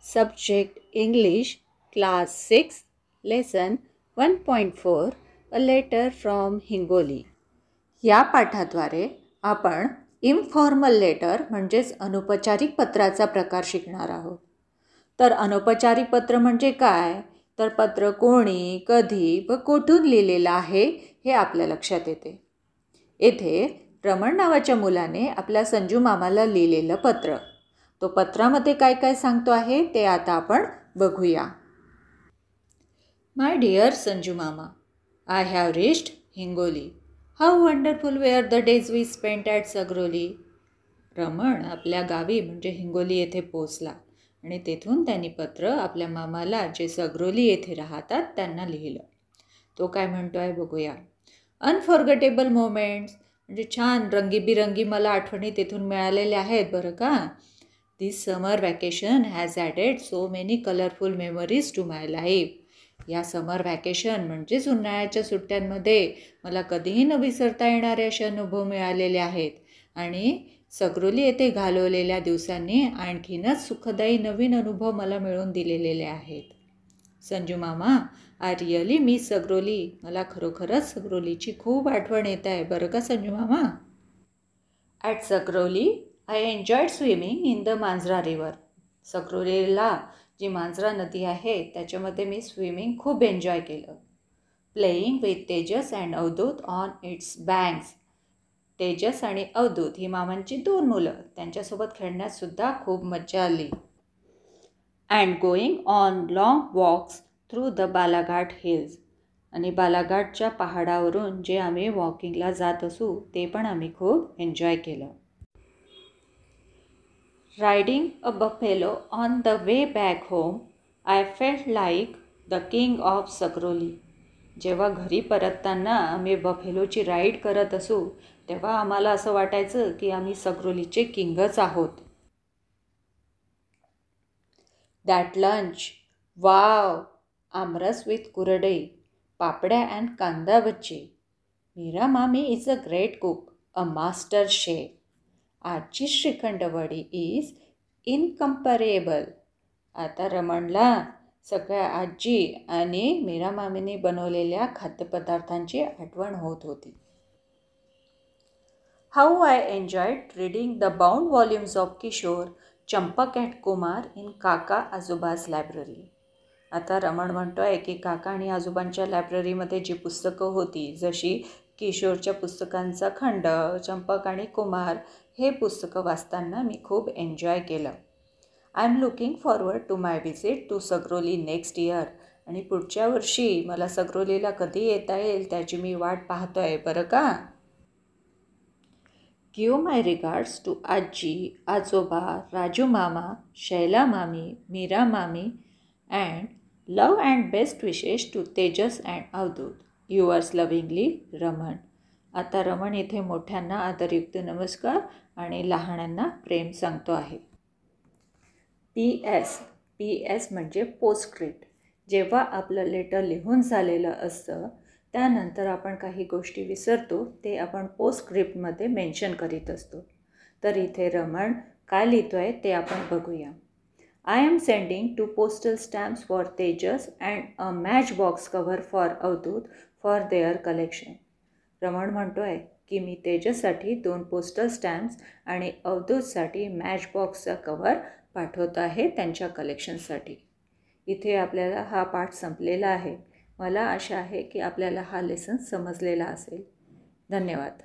Subject English, Class 6, Lesson 1.4, A Letter from Hingoli. या पाठाद्वारे आपण informal letter म्हणजेच अनौपचारिक पत्राचा प्रकार शिकणार आहोत. तर अनौपचारिक पत्र म्हणजे काय? तर पत्र कोणी, कधी व कुठून लिहिलेलं आहे हे आपल्या लक्षात येते. येथे रमण नावाच्या मुलाने आपल्या संजू मामाला लिहिलेलं पत्र. तो पत्रामध्ये काय काय सांगतो आहे ते आता आपण बघूया. माय dear Sanju mama, I have reached Hingoli. How wonderful were the days we spent at Sagroli. रमण आपल्या गावी म्हणजे हिंगोली येथे पोचला आणि तेथून त्यांनी पत्र आपल्या मामाला जे सगरोली येथे राहतात त्यांना लिहिलं. तो काय म्हणतो आहे बघूया. अनफॉर्गेटेबल मोमेंट्स म्हणजे छान रंगीबिरंगी मला आठवणी तेथून मिळालेल्या आहेत बरं का. This summer vacation has added so many colourful memories to my life. या समर वॅकेशन म्हणजेच उन्हाळ्याच्या सुट्ट्यांमध्ये मला कधीही न विसरता येणारे असे अनुभव मिळालेले आहेत आणि सगरोली येथे घालवलेल्या दिवसांनी आणखीनच सुखदायी नवीन अनुभव मला मिळवून दिलेले आहेत. Sanju mama, I really miss सगरोली. मला खरोखरच सगरोलीची खूप आठवण येत आहे बरं का संजू मामा. At Sagroli I enjoyed swimming in the Manjara river. सगरोलीला जी मांजरा नदी आहे त्याच्यामध्ये मी स्विमिंग खूप एन्जॉय केलं. Playing with Tejas and Avdhut on its banks. Tejas आणि अवधूत ही मामांची 2 मुलं, त्यांच्यासोबत खेळण्यातसुद्धा खूप मजा आली. And going on long walks through the Balaghat hills. आणि बालाघाटच्या पहाडावरून जे आम्ही वॉकिंगला जात असू ते पण आम्ही खूप एन्जॉय केलं. Riding a buffalo on the way back home I felt like the king of Sagroli. जेव्हा घरी परतताना आम्ही बफेलोची राईड करत असू तेव्हा आम्हाला असं वाटायचं की आम्ही सगरोलीचे किंगच आहोत. That lunch, wow, aamras with kurdai, papdya and kanda bhaji. Meera mami is a great cook, a master chef. आजची श्रीखंड वडी इज इनकम्पॅरेबल. आता रमणला सगळ्या आजी आणि मीरा मामीने बनवलेल्या खाद्यपदार्थांची आठवण होत होती. How I enjoyed reading the bound volumes of Kishore, Champak and Kumar in काका आजोबाज लायब्ररी. आता रमण म्हणतो आहे की काका आणि आजोबांच्या लायब्ररीमध्ये जी पुस्तकं होती जशी किशोरच्या पुस्तकांचा खंड, चंपक आणि कुमार हे पुस्तकं वाचताना मी खूप एन्जॉय केलं. I am looking forward to my visit to Sagroli next year. आणि पुढच्या वर्षी मला सगरोलीला कधी येता येईल त्याची मी वाट पाहतो आहे बरं का. गिव माय रिगार्ड्स टू आजी, आजोबा, राजू मामा, Shaila Mami, Meera Mami and love and best wishes to Tejas and Avadhoot. Yours lovingly Raman. आता रमण इथे मोठ्यांना आदरयुक्त नमस्कार आणि लहानांना प्रेम सांगतो आहे. PS म्हणजे पोस्टस्क्रिप्ट. जेव्हा आपलं लेटर लिहून झालेलं असतं त्यानंतर आपण काही गोष्टी विसरतो ते आपण पोस्टस्क्रिप्टमध्ये मेन्शन करीत असतो. तर इथे रमण काय लिहितो आहे ते आपण बघूया. I am sending 2 postal stamps for Tejas and a match box cover for Avadhoot for their collection. Raman म्हणतो आहे की मी तेजससाठी 2 पोस्टल स्टॅम्प्स आणि अवधूतसाठी मॅच बॉक्सचा कव्हर पाठवत आहे त्यांच्या कलेक्शनसाठी. इथे आपल्याला हा पाठ संपलेला आहे. मला आशा आहे की आपल्याला हा लेसन समजलेला असेल. धन्यवाद.